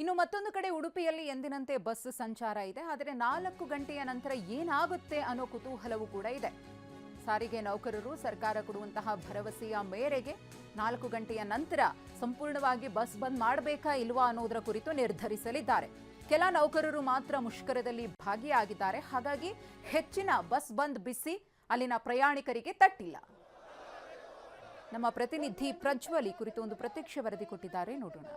ಇನ್ನು ಮತ್ತೊಂದು ಕಡೆ ಉಡುಪಿಯಲ್ಲಿ ಎಂದಿನಂತೆ ಬಸ್ ಸಂಚಾರ ಇದೆ. ಆದರೆ 4 ಗಂಟೆಯ ನಂತರ ಏನಾಗುತ್ತೆ ಅನ್ನೋ ಕುತೂಹಲವೂ ಕೂಡ ಇದೆ. ಸಾರಿಗೆ ನೌಕರರು ಸರ್ಕಾರ ಕೊಡುವಂತಹ ಭರವಸೆಯ ಮೇರೆಗೆ 4 ಗಂಟೆಯ ನಂತರ ಸಂಪೂರ್ಣವಾಗಿ ಬಸ್ ಬಂದ್ ಮಾಡಬೇಕಾ ಇಲ್ವಾ ಅನ್ನೋದರ ಕುರಿತು ನಿರ್ಧರಿಸಲಿದ್ದಾರೆ. ಕೆಲ ನೌಕರರು ಮಾತ್ರ ಮುಷ್ಕರದಲ್ಲಿ ಭಾಗಿಯಾಗಿದ್ದಾರೆ. ಹಾಗಾಗಿ ಹೆಚ್ಚಿನ ಬಸ್ ಬಂದ್ ಬಿಸಿ ಅಲ್ಲಿನ ಪ್ರಯಾಣಿಕರಿಗೆ ತಟ್ಟಿಲ್ಲ. ನಮ್ಮ ಪ್ರತಿನಿಧಿ ಪ್ರಜ್ವಲ್ ಈ ಕುರಿತು ಒಂದು ಪ್ರತ್ಯಕ್ಷ ವರದಿ ಕೊಟ್ಟಿದ್ದಾರೆ, ನೋಡೋಣ.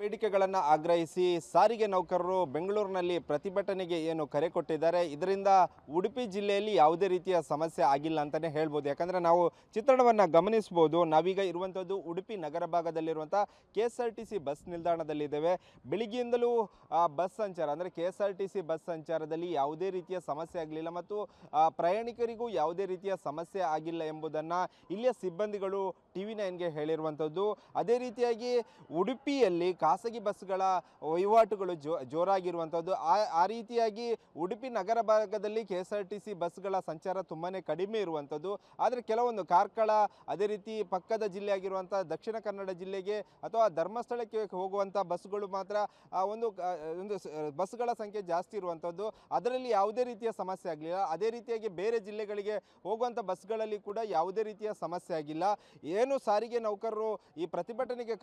ಬೇಡಿಕೆಗಳನ್ನು ಆಗ್ರಹಿಸಿ ಸಾರಿಗೆ ನೌಕರರು ಬೆಂಗಳೂರಿನಲ್ಲಿ ಪ್ರತಿಭಟನೆಗೆ ಏನು ಕರೆ ಕೊಟ್ಟಿದ್ದಾರೆ. ಇದರಿಂದ ಉಡುಪಿ ಜಿಲ್ಲೆಯಲ್ಲಿ ಯಾವುದೇ ರೀತಿಯ ಸಮಸ್ಯೆ ಆಗಿಲ್ಲ ಅಂತಲೇ ಹೇಳ್ಬೋದು. ಯಾಕಂದರೆ ನಾವು ಚಿತ್ರಣವನ್ನು ಗಮನಿಸ್ಬೋದು. ನಾವೀಗ ಇರುವಂಥದ್ದು ಉಡುಪಿ ನಗರ ಭಾಗದಲ್ಲಿರುವಂಥ KSRTC ಬಸ್ ನಿಲ್ದಾಣದಲ್ಲಿದ್ದೇವೆ. ಬೆಳಿಗ್ಗೆಯಿಂದಲೂ ಬಸ್ ಸಂಚಾರ ಅಂದರೆ KSRTC ಬಸ್ ಸಂಚಾರದಲ್ಲಿ ಯಾವುದೇ ರೀತಿಯ ಸಮಸ್ಯೆ ಆಗಲಿಲ್ಲ ಮತ್ತು ಪ್ರಯಾಣಿಕರಿಗೂ ಯಾವುದೇ ರೀತಿಯ ಸಮಸ್ಯೆ ಆಗಿಲ್ಲ ಎಂಬುದನ್ನು ಇಲ್ಲಿಯ ಸಿಬ್ಬಂದಿಗಳು TV9ಗೆ ಹೇಳಿರುವಂಥದ್ದು. ಅದೇ ರೀತಿಯಾಗಿ ಉಡುಪಿಯಲ್ಲಿ ಖಾಸಗಿ ಬಸ್ಗಳ ವಹಿವಾಟುಗಳು ಜೋರಾಗಿರುವಂಥದ್ದು. ಆ ರೀತಿಯಾಗಿ ಉಡುಪಿ ನಗರ ಭಾಗದಲ್ಲಿ KSRTC ಬಸ್ಗಳ ಸಂಚಾರ ತುಂಬಾ ಕಡಿಮೆ ಇರುವಂಥದ್ದು. ಆದರೆ ಕೆಲವೊಂದು ಕಾರ್ಕಳ, ಅದೇ ರೀತಿ ಪಕ್ಕದ ಜಿಲ್ಲೆಯಾಗಿರುವಂಥ ದಕ್ಷಿಣ ಕನ್ನಡ ಜಿಲ್ಲೆಗೆ ಅಥವಾ ಧರ್ಮಸ್ಥಳಕ್ಕೆ ಹೋಗುವಂಥ ಬಸ್ಗಳು ಮಾತ್ರ ಒಂದು ಬಸ್ಗಳ ಸಂಖ್ಯೆ ಜಾಸ್ತಿ ಇರುವಂಥದ್ದು. ಅದರಲ್ಲಿ ಯಾವುದೇ ರೀತಿಯ ಸಮಸ್ಯೆ ಆಗಲಿಲ್ಲ. ಅದೇ ರೀತಿಯಾಗಿ ಬೇರೆ ಜಿಲ್ಲೆಗಳಿಗೆ ಹೋಗುವಂಥ ಬಸ್ಗಳಲ್ಲಿ ಕೂಡ ಯಾವುದೇ ರೀತಿಯ ಸಮಸ್ಯೆ ಆಗಿಲ್ಲ. ಏನು ಸಾರಿಗೆ ನೌಕರರು ಈ ಪ್ರತಿಭಟನೆಗೆ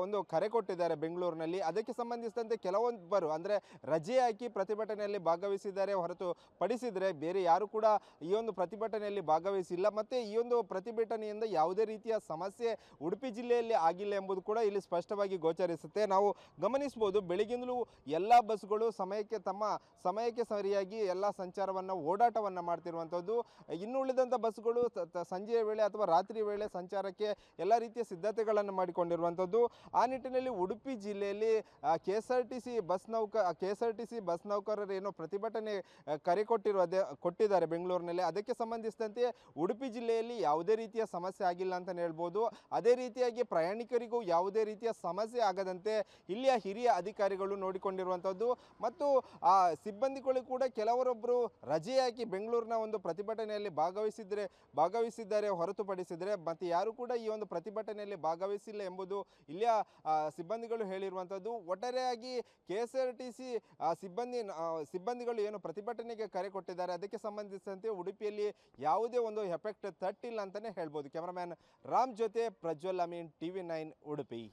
ಒಂದು ಕರೆ ಕೊಟ್ಟಿದ್ದಾರೆ ಬೆಂಗಳೂರಿನಲ್ಲಿ, ಅದಕ್ಕೆ ಸಂಬಂಧಿಸಿದಂತೆ ಕೆಲವೊಬ್ಬರು ಅಂದರೆ ರಜೆ ಹಾಕಿ ಪ್ರತಿಭಟನೆಯಲ್ಲಿ ಭಾಗವಹಿಸಿದ್ದಾರೆ ಹೊರತು ಪಡಿಸಿದರೆ ಬೇರೆ ಯಾರು ಕೂಡ ಈ ಒಂದು ಪ್ರತಿಭಟನೆಯಲ್ಲಿ ಭಾಗವಹಿಸಿಲ್ಲ. ಮತ್ತು ಈ ಒಂದು ಪ್ರತಿಭಟನೆಯಿಂದ ಯಾವುದೇ ರೀತಿಯ ಸಮಸ್ಯೆ ಉಡುಪಿ ಜಿಲ್ಲೆಯಲ್ಲಿ ಆಗಿಲ್ಲ ಎಂಬುದು ಕೂಡ ಇಲ್ಲಿ ಸ್ಪಷ್ಟವಾಗಿ ಗೋಚರಿಸುತ್ತೆ. ನಾವು ಗಮನಿಸ್ಬೋದು, ಬೆಳಗಿಂದಲೂ ಎಲ್ಲ ಬಸ್ಗಳು ತಮ್ಮ ಸಮಯಕ್ಕೆ ಸರಿಯಾಗಿ ಎಲ್ಲ ಸಂಚಾರವನ್ನು ಓಡಾಟವನ್ನು ಮಾಡ್ತಿರುವಂಥದ್ದು. ಇನ್ನು ಉಳಿದಂಥ ಬಸ್ಗಳು ಸಂಜೆಯ ವೇಳೆ ಅಥವಾ ರಾತ್ರಿ ವೇಳೆ ಸಂಚಾರಕ್ಕೆ ಎಲ್ಲ ರೀತಿಯ ಸಿದ್ಧತೆಗಳನ್ನು ಮಾಡಿಕೊಂಡಿರುವಂಥದ್ದು. ಆ ನಿಟ್ಟಿನಲ್ಲಿ ಉಡುಪಿ ಜಿಲ್ಲೆಯಲ್ಲಿ KSRTC ಬಸ್ ನೌಕರರು ಏನೋ ಪ್ರತಿಭಟನೆ ಕರೆ ಕೊಟ್ಟಿದ್ದಾರೆ ಬೆಂಗಳೂರಿನಲ್ಲಿ. ಅದಕ್ಕೆ ಸಂಬಂಧಿಸಿದಂತೆ ಉಡುಪಿ ಜಿಲ್ಲೆಯಲ್ಲಿ ಯಾವುದೇ ರೀತಿಯ ಸಮಸ್ಯೆ ಆಗಿಲ್ಲ ಅಂತಲೇ ಹೇಳ್ಬೋದು. ಅದೇ ರೀತಿಯಾಗಿ ಪ್ರಯಾಣಿಕರಿಗೂ ಯಾವುದೇ ರೀತಿಯ ಸಮಸ್ಯೆ ಆಗದಂತೆ ಇಲ್ಲಿಯ ಹಿರಿಯ ಅಧಿಕಾರಿಗಳು ನೋಡಿಕೊಂಡಿರುವಂಥದ್ದು. ಮತ್ತು ಆ ಸಿಬ್ಬಂದಿಗಳು ಕೂಡ ಕೆಲವರೊಬ್ಬರು ರಜೆ ಹಾಕಿ ಬೆಂಗಳೂರಿನ ಒಂದು ಪ್ರತಿಭಟನೆಯಲ್ಲಿ ಭಾಗವಹಿಸಿದ್ದಾರೆ ಹೊರತುಪಡಿಸಿದರೆ ಮತ್ತು ಯಾರು ಕೂಡ ಈ ಒಂದು ಪ್ರತಿಭಟನೆಯಲ್ಲಿ ಭಾಗವಹಿಸಿಲ್ಲ ಎಂಬುದು ಇಲ್ಲಿಯ ಸಿಬ್ಬಂದಿಗಳು ಹೇಳಿರುವಂಥದ್ದು. ಒಟ್ಟಾರೆಯಾಗಿ KSRTC ಸಿಬ್ಬಂದಿಗಳು ಏನು ಪ್ರತಿಭಟನೆಗೆ ಕರೆ ಕೊಟ್ಟಿದ್ದಾರೆ ಅದಕ್ಕೆ ಸಂಬಂಧಿಸಿದಂತೆ ಉಡುಪಿಯಲ್ಲಿ ಯಾವುದೇ ಒಂದು ಎಫೆಕ್ಟ್ ತಟ್ಟಿಲ್ಲ ಅಂತಲೇ ಹೇಳ್ಬೋದು. ಕ್ಯಾಮರಾಮ್ಯಾನ್ ರಾಮ್ ಜೊತೆ ಪ್ರಜ್ವಲ್ ಅಮೀನ್, TV9 ಉಡುಪಿ.